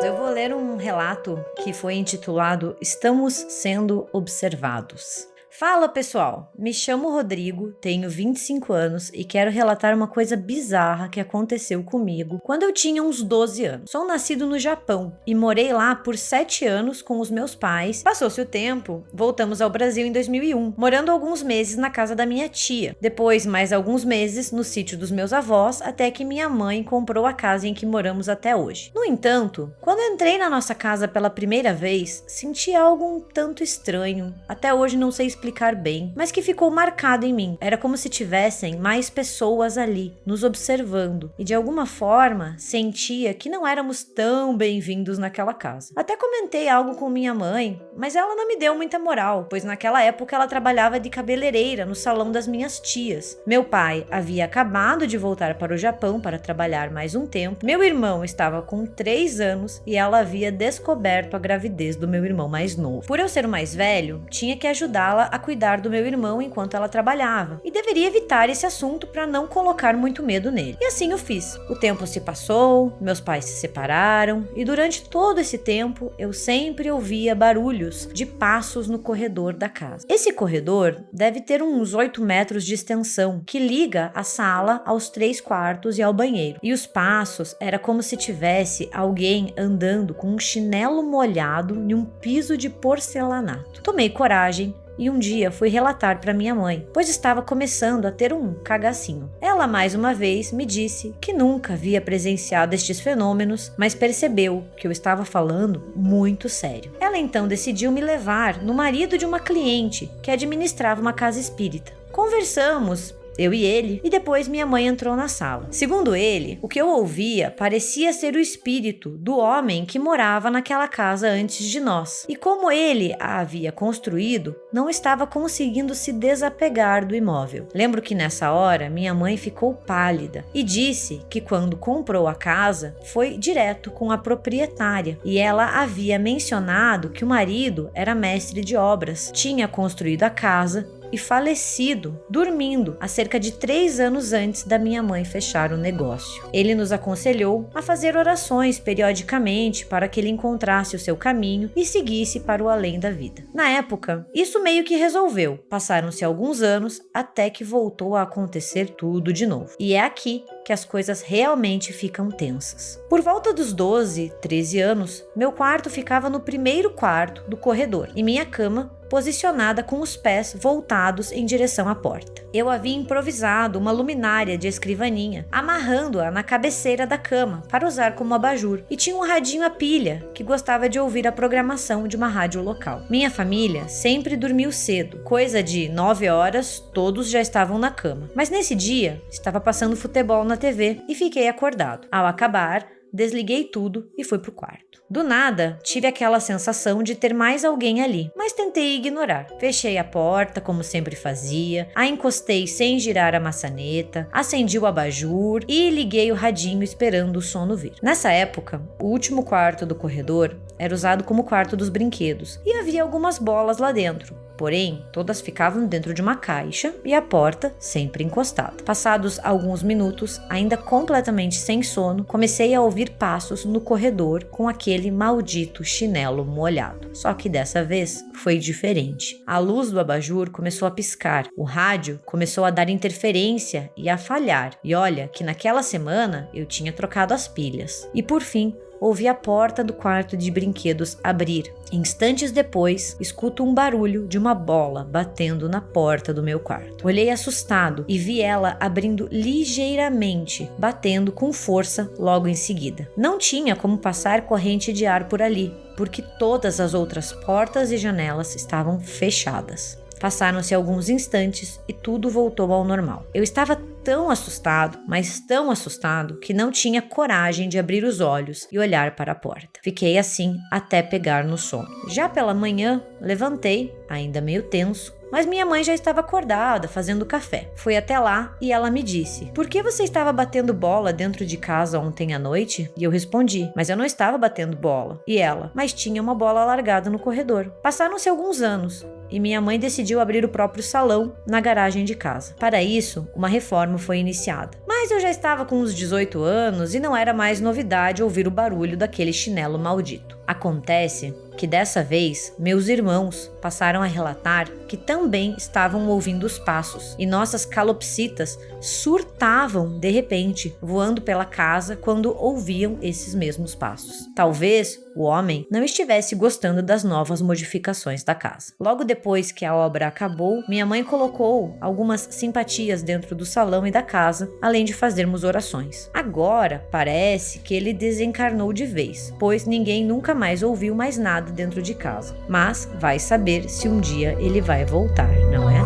Eu vou ler um relato que foi intitulado Estamos Sendo Observados. Fala, pessoal! Me chamo Rodrigo, tenho 25 anos e quero relatar uma coisa bizarra que aconteceu comigo quando eu tinha uns 12 anos. Sou nascido no Japão e morei lá por 7 anos com os meus pais. Passou-se o tempo, voltamos ao Brasil em 2001, morando alguns meses na casa da minha tia. Depois, mais alguns meses, no sítio dos meus avós, até que minha mãe comprou a casa em que moramos até hoje. No entanto, quando entrei na nossa casa pela primeira vez, senti algo um tanto estranho. Até hoje não sei explicar bem, mas que ficou marcado em mim. Era como se tivessem mais pessoas ali, nos observando, e de alguma forma sentia que não éramos tão bem-vindos naquela casa. Até comentei algo com minha mãe, mas ela não me deu muita moral, pois naquela época ela trabalhava de cabeleireira no salão das minhas tias. Meu pai havia acabado de voltar para o Japão para trabalhar mais um tempo. Meu irmão estava com 3 anos e ela havia descoberto a gravidez do meu irmão mais novo. Por eu ser o mais velho, tinha que ajudá-la a cuidar do meu irmão enquanto ela trabalhava, e deveria evitar esse assunto para não colocar muito medo nele. E assim eu fiz. O tempo se passou, meus pais se separaram, e durante todo esse tempo eu sempre ouvia barulhos de passos no corredor da casa. Esse corredor deve ter uns 8 metros de extensão, que liga a sala aos 3 quartos e ao banheiro. E os passos era como se tivesse alguém andando com um chinelo molhado em um piso de porcelanato. Tomei coragem e um dia fui relatar para minha mãe, pois estava começando a ter um cagacinho. Ela mais uma vez me disse que nunca havia presenciado estes fenômenos, mas percebeu que eu estava falando muito sério. Ela então decidiu me levar no marido de uma cliente que administrava uma casa espírita. Conversamos, eu e ele, e depois minha mãe entrou na sala. Segundo ele, o que eu ouvia parecia ser o espírito do homem que morava naquela casa antes de nós. E como ele a havia construído, não estava conseguindo se desapegar do imóvel. Lembro que nessa hora minha mãe ficou pálida e disse que quando comprou a casa foi direto com a proprietária e ela havia mencionado que o marido era mestre de obras, tinha construído a casa e falecido, dormindo, há cerca de 3 anos antes da minha mãe fechar o negócio. Ele nos aconselhou a fazer orações periodicamente para que ele encontrasse o seu caminho e seguisse para o além da vida. Na época, isso meio que resolveu. Passaram-se alguns anos até que voltou a acontecer tudo de novo. E é aqui que as coisas realmente ficam tensas. Por volta dos 12, 13 anos, meu quarto ficava no primeiro quarto do corredor e minha cama posicionada com os pés voltados em direção à porta. Eu havia improvisado uma luminária de escrivaninha, amarrando-a na cabeceira da cama para usar como abajur, e tinha um radinho a pilha que gostava de ouvir a programação de uma rádio local. Minha família sempre dormiu cedo, coisa de 9 horas todos já estavam na cama, mas nesse dia estava passando futebol na TV e fiquei acordado. Ao acabar, desliguei tudo e fui pro quarto. Do nada, tive aquela sensação de ter mais alguém ali, mas tentei ignorar. Fechei a porta, como sempre fazia, a encostei sem girar a maçaneta, acendi o abajur e liguei o radinho esperando o sono vir. Nessa época, o último quarto do corredor era usado como quarto dos brinquedos e havia algumas bolas lá dentro. Porém, todas ficavam dentro de uma caixa e a porta sempre encostada. Passados alguns minutos, ainda completamente sem sono, comecei a ouvir passos no corredor com aquele maldito chinelo molhado. Só que dessa vez foi diferente. A luz do abajur começou a piscar, o rádio começou a dar interferência e a falhar. E olha que naquela semana eu tinha trocado as pilhas. E por fim, ouvi a porta do quarto de brinquedos abrir. Instantes depois, escuto um barulho de uma bola batendo na porta do meu quarto. Olhei assustado e vi ela abrindo ligeiramente, batendo com força logo em seguida. Não tinha como passar corrente de ar por ali, porque todas as outras portas e janelas estavam fechadas. Passaram-se alguns instantes e tudo voltou ao normal. Eu estava tão assustado, mas tão assustado, que não tinha coragem de abrir os olhos e olhar para a porta. Fiquei assim até pegar no sono. Já pela manhã, levantei, ainda meio tenso, mas minha mãe já estava acordada, fazendo café. Fui até lá e ela me disse: "Por que você estava batendo bola dentro de casa ontem à noite?" E eu respondi: "Mas eu não estava batendo bola." E ela: "Mas tinha uma bola largada no corredor." Passaram-se alguns anos e minha mãe decidiu abrir o próprio salão na garagem de casa. Para isso, uma reforma foi iniciada. Mas eu já estava com uns 18 anos e não era mais novidade ouvir o barulho daquele chinelo maldito. Acontece que dessa vez, meus irmãos passaram a relatar que também estavam ouvindo os passos e nossas calopsitas surtavam de repente, voando pela casa quando ouviam esses mesmos passos. Talvez o homem não estivesse gostando das novas modificações da casa. Logo depois que a obra acabou, minha mãe colocou algumas simpatias dentro do salão e da casa, além de fazermos orações. Agora parece que ele desencarnou de vez, pois ninguém nunca mais ouviu mais nada dentro de casa. Mas vai saber se um dia ele vai voltar, não é?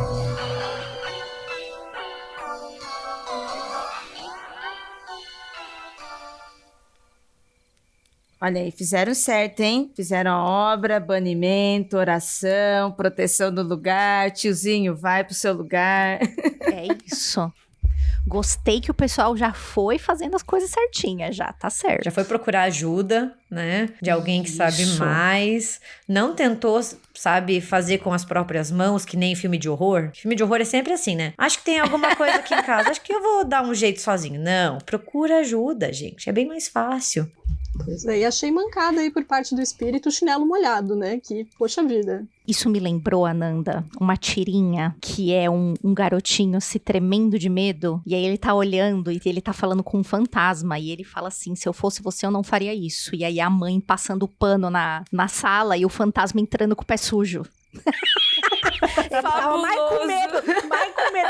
Olha aí, fizeram certo, hein? Fizeram a obra, banimento, oração, proteção do lugar, tiozinho, vai pro seu lugar. É isso. Gostei que o pessoal já foi fazendo as coisas certinhas, já tá certo. Já foi procurar ajuda, né? De alguém que sabe mais. Não tentou, sabe, fazer com as próprias mãos, que nem filme de horror. Filme de horror é sempre assim, né? Acho que tem alguma coisa aqui em casa, acho que eu vou dar um jeito sozinho. Não, procura ajuda, gente. É bem mais fácil. Pois é, e achei mancada aí por parte do espírito o chinelo molhado, né? Que, poxa vida. Isso me lembrou, Ananda, uma tirinha que é um garotinho se tremendo de medo. E aí ele tá olhando e ele tá falando com um fantasma. E ele fala assim, se eu fosse você eu não faria isso. E aí a mãe passando pano na sala e o fantasma entrando com o pé sujo. Eu tava mais com medo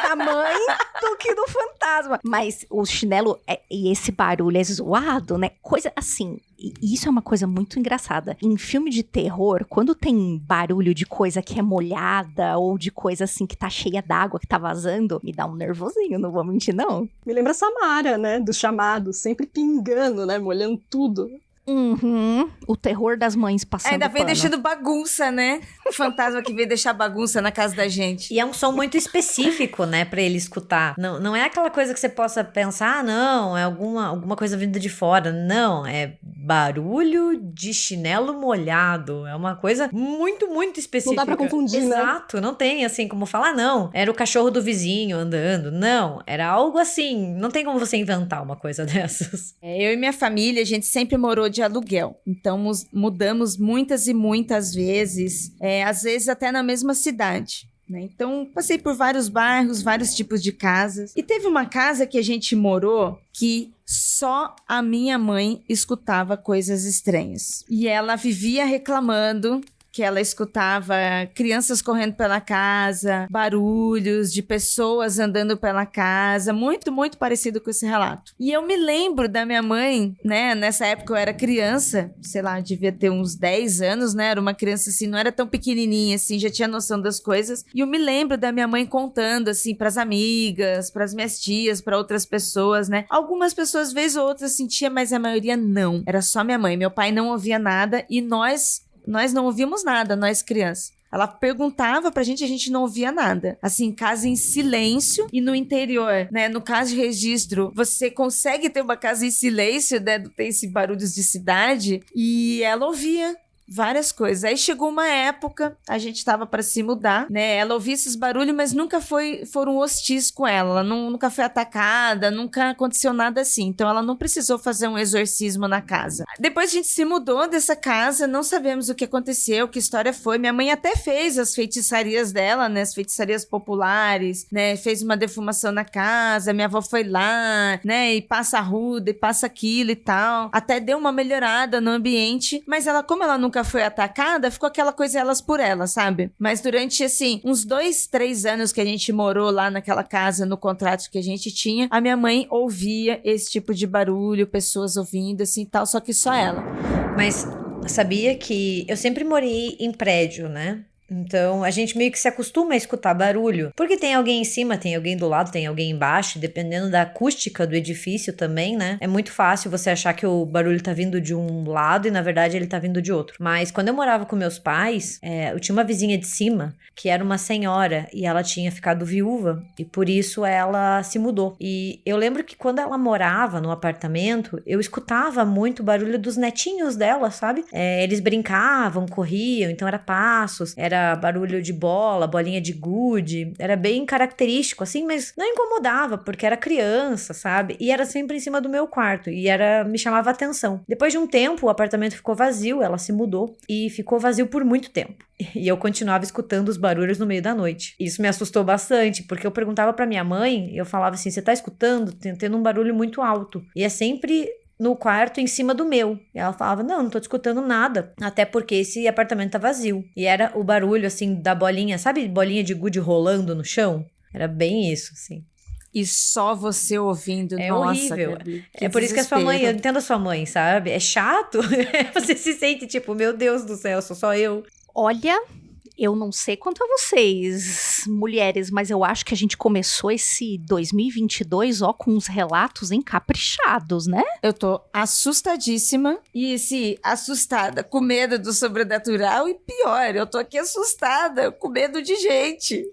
da mãe do que do fantasma. Mas o chinelo e esse barulho é zoado, né? Coisa assim, e isso é uma coisa muito engraçada. Em filme de terror, quando tem barulho de coisa que é molhada ou de coisa assim que tá cheia d'água, que tá vazando, me dá um nervosinho, não vou mentir não. Me lembra a Samara, né? Do Chamado, sempre pingando, né? Molhando tudo. Uhum. O terror das mães passando Ainda vem pano. deixando bagunça, né? O fantasma que vem deixar bagunça na casa da gente. E é um som muito específico, né, pra ele escutar. Não é aquela coisa que você possa pensar, não, é alguma coisa vinda de fora. Não, é barulho de chinelo molhado. É uma coisa muito, muito específica. Não dá pra confundir, né? Exato, não tem assim como falar, não. Era o cachorro do vizinho andando. Não, era algo assim. Não tem como você inventar uma coisa dessas. Eu e minha família, a gente sempre morou de aluguel. Então, mudamos muitas e muitas vezes, às vezes até na mesma cidade. Né? Então, passei por vários bairros, vários tipos de casas. E teve uma casa que a gente morou que só a minha mãe escutava coisas estranhas. E ela vivia reclamando que ela escutava crianças correndo pela casa, barulhos de pessoas andando pela casa, muito, muito parecido com esse relato. E eu me lembro da minha mãe, né, nessa época eu era criança, sei lá, devia ter uns 10 anos, né, era uma criança assim, não era tão pequenininha assim, já tinha noção das coisas, e eu me lembro da minha mãe contando assim pras amigas, pras minhas tias, pra outras pessoas, né, algumas pessoas vez ou outra sentia, mas a maioria não, era só minha mãe, meu pai não ouvia nada e nós não ouvíamos nada, nós crianças. Ela perguntava pra gente, a gente não ouvia nada. Assim, casa em silêncio e no interior, né? No caso de registro, você consegue ter uma casa em silêncio, né? Não tem esse barulhos de cidade. E ela ouvia várias coisas. Aí chegou uma época, a gente tava pra se mudar, né? Ela ouvia esses barulhos, mas nunca foram hostis com ela. Ela nunca foi atacada, nunca aconteceu nada assim. Então ela não precisou fazer um exorcismo na casa. Depois a gente se mudou dessa casa, não sabemos o que aconteceu, que história foi. Minha mãe até fez as feitiçarias dela, né? As feitiçarias populares, né? Fez uma defumação na casa, minha avó foi lá, né? E passa arruda, e passa aquilo e tal. Até deu uma melhorada no ambiente, mas como ela nunca foi atacada, ficou aquela coisa elas por elas, sabe? Mas durante, assim, uns 2, 3 anos que a gente morou lá naquela casa, no contrato que a gente tinha, a minha mãe ouvia esse tipo de barulho, pessoas ouvindo, assim, tal, só que só ela. Mas sabia que eu sempre morei em prédio, né? Então, a gente meio que se acostuma a escutar barulho. Porque tem alguém em cima, tem alguém do lado, tem alguém embaixo. Dependendo da acústica do edifício também, né? É muito fácil você achar que o barulho tá vindo de um lado e, na verdade, ele tá vindo de outro. Mas quando eu morava com meus pais, eu tinha uma vizinha de cima, que era uma senhora, e ela tinha ficado viúva. E por isso ela se mudou. E eu lembro que quando ela morava no apartamento, eu escutava muito o barulho dos netinhos dela, sabe? Eles brincavam, corriam, então era passos, era barulho de bola, bolinha de gude, era bem característico, assim, mas não incomodava, porque era criança, sabe? E era sempre em cima do meu quarto, e me chamava atenção. Depois de um tempo, o apartamento ficou vazio, ela se mudou, e ficou vazio por muito tempo. E eu continuava escutando os barulhos no meio da noite. Isso me assustou bastante, porque eu perguntava pra minha mãe, eu falava assim, você tá escutando? Tendo um barulho muito alto. E é sempre no quarto em cima do meu. E ela falava, não tô escutando nada. Até porque esse apartamento tá vazio. E era o barulho, assim, da bolinha, sabe bolinha de gude rolando no chão? Era bem isso, assim. E só você ouvindo, é nossa, horrível. Gabi, É por isso que a sua mãe, eu entendo a sua mãe, sabe? É chato. Você se sente tipo, meu Deus do céu, sou só eu. Olha, eu não sei quanto a vocês, mulheres, mas eu acho que a gente começou esse 2022, com uns relatos encaprichados, né? Eu tô assustadíssima e, assustada, com medo do sobrenatural e pior, eu tô aqui assustada, com medo de gente.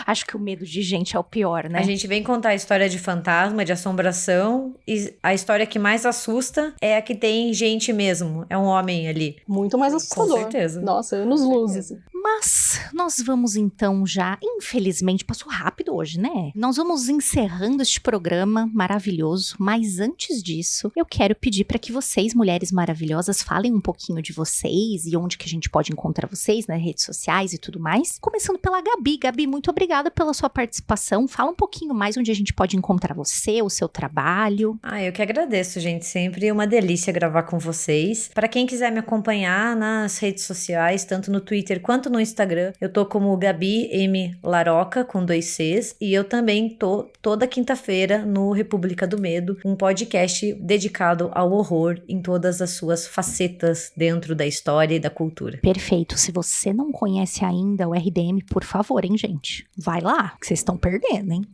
Acho que o medo de gente é o pior, né? A gente vem contar a história de fantasma, de assombração, e a história que mais assusta é a que tem gente mesmo. É um homem ali. Muito mais assustador. Com certeza. Nossa, anos-luz. Mas nós vamos então já, infelizmente, passou rápido hoje, né? Nós vamos encerrando este programa maravilhoso, mas antes disso, eu quero pedir para que vocês, mulheres maravilhosas, falem um pouquinho de vocês e onde que a gente pode encontrar vocês nas redes sociais e tudo mais. Começando pela Gabi. Gabi, muito obrigada pela sua participação. Fala um pouquinho mais onde a gente pode encontrar você, o seu trabalho. Eu que agradeço, gente. Sempre uma delícia gravar com vocês. Para quem quiser me acompanhar nas redes sociais, tanto no Twitter quanto no Instagram, eu tô como Gabi M. Laroca, com 2 Cs, e eu também tô toda quinta-feira no República do Medo, um podcast dedicado ao horror em todas as suas facetas dentro da história e da cultura. Perfeito. Se você não conhece ainda o RDM, por favor, hein, gente? Vai lá, que vocês estão perdendo, hein?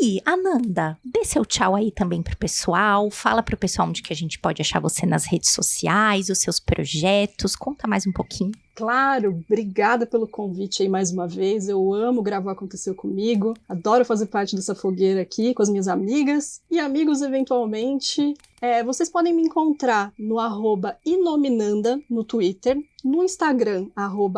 E, Ananda, dê seu tchau aí também pro pessoal, fala pro pessoal onde que a gente pode achar você nas redes sociais, os seus projetos, conta mais um pouquinho. Claro, obrigada pelo convite aí mais uma vez, eu amo gravar Aconteceu Comigo, adoro fazer parte dessa fogueira aqui com as minhas amigas e amigos eventualmente. Vocês podem me encontrar no @inominanda no Twitter, no Instagram,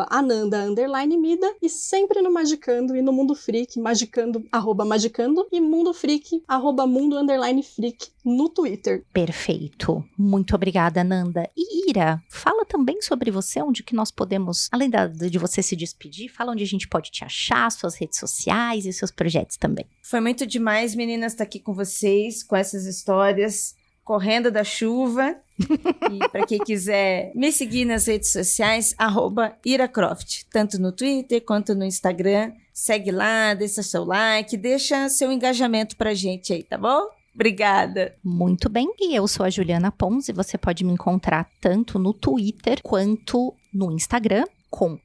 @ananda_mida e sempre no Magicando e no Mundo Freak, magicando, @magicando e Mundo Freak, @mundo_freak no Twitter. Perfeito. Muito obrigada, Ananda. E Ira, fala também sobre você, onde que nós podemos, além de você se despedir, fala onde a gente pode te achar, suas redes sociais e seus projetos também. Foi muito demais, meninas, estar aqui com vocês, com essas histórias, correndo da chuva. E para quem quiser me seguir nas redes sociais, @IraCroft, tanto no Twitter quanto no Instagram. Segue lá, deixa seu like, deixa seu engajamento pra gente aí, tá bom? Obrigada. Muito bem, e eu sou a Juliana Pons e você pode me encontrar tanto no Twitter quanto no Instagram com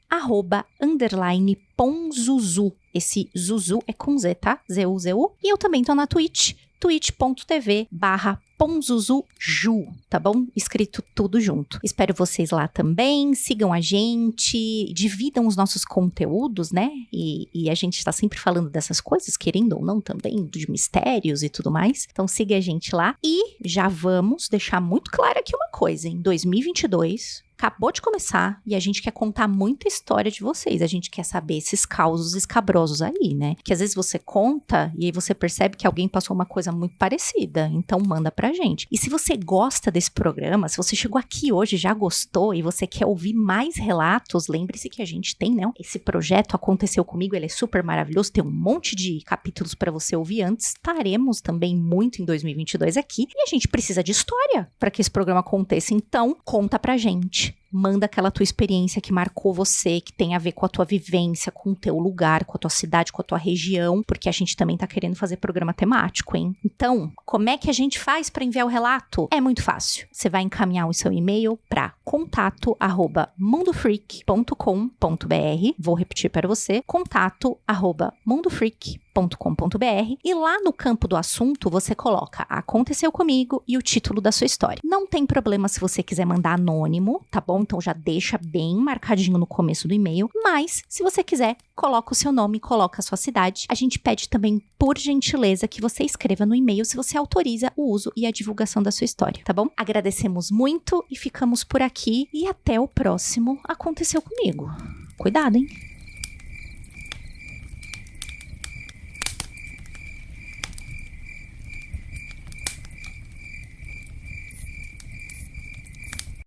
@_Ponzuzu. Esse Zuzu é com Z, tá? Z-U-Z-U. E eu também tô na Twitch, twitch.tv/ponzuzuju, tá bom? Escrito tudo junto. Espero vocês lá também, sigam a gente, dividam os nossos conteúdos, né? E a gente tá sempre falando dessas coisas, querendo ou não também, de mistérios e tudo mais. Então siga a gente lá. E já vamos deixar muito claro aqui uma coisa, em 2022... acabou de começar e a gente quer contar muita história de vocês. A gente quer saber esses causos escabrosos aí, né? Que às vezes você conta e aí você percebe que alguém passou uma coisa muito parecida. Então manda pra gente. E se você gosta desse programa, se você chegou aqui hoje e já gostou e você quer ouvir mais relatos, lembre-se que a gente tem, né? Esse projeto Aconteceu Comigo, ele é super maravilhoso. Tem um monte de capítulos pra você ouvir antes. Estaremos também muito em 2022 aqui. E a gente precisa de história pra que esse programa aconteça. Então, conta pra gente. Manda aquela tua experiência que marcou você, que tem a ver com a tua vivência, com o teu lugar, com a tua cidade, com a tua região, porque a gente também tá querendo fazer programa temático, hein? Então, como é que a gente faz para enviar o relato? É muito fácil. Você vai encaminhar o seu e-mail para contato@mundofreak.com.br. Vou repetir para você, contato@mundofreak.com.br, e lá no campo do assunto você coloca Aconteceu Comigo e o título da sua história. Não tem problema se você quiser mandar anônimo, tá bom? Então já deixa bem marcadinho no começo do e-mail, mas se você quiser, coloca o seu nome, coloca a sua cidade. A gente pede também, por gentileza, que você escreva no e-mail se você autoriza o uso e a divulgação da sua história, tá bom? Agradecemos muito e ficamos por aqui e até o próximo Aconteceu Comigo. Cuidado, hein?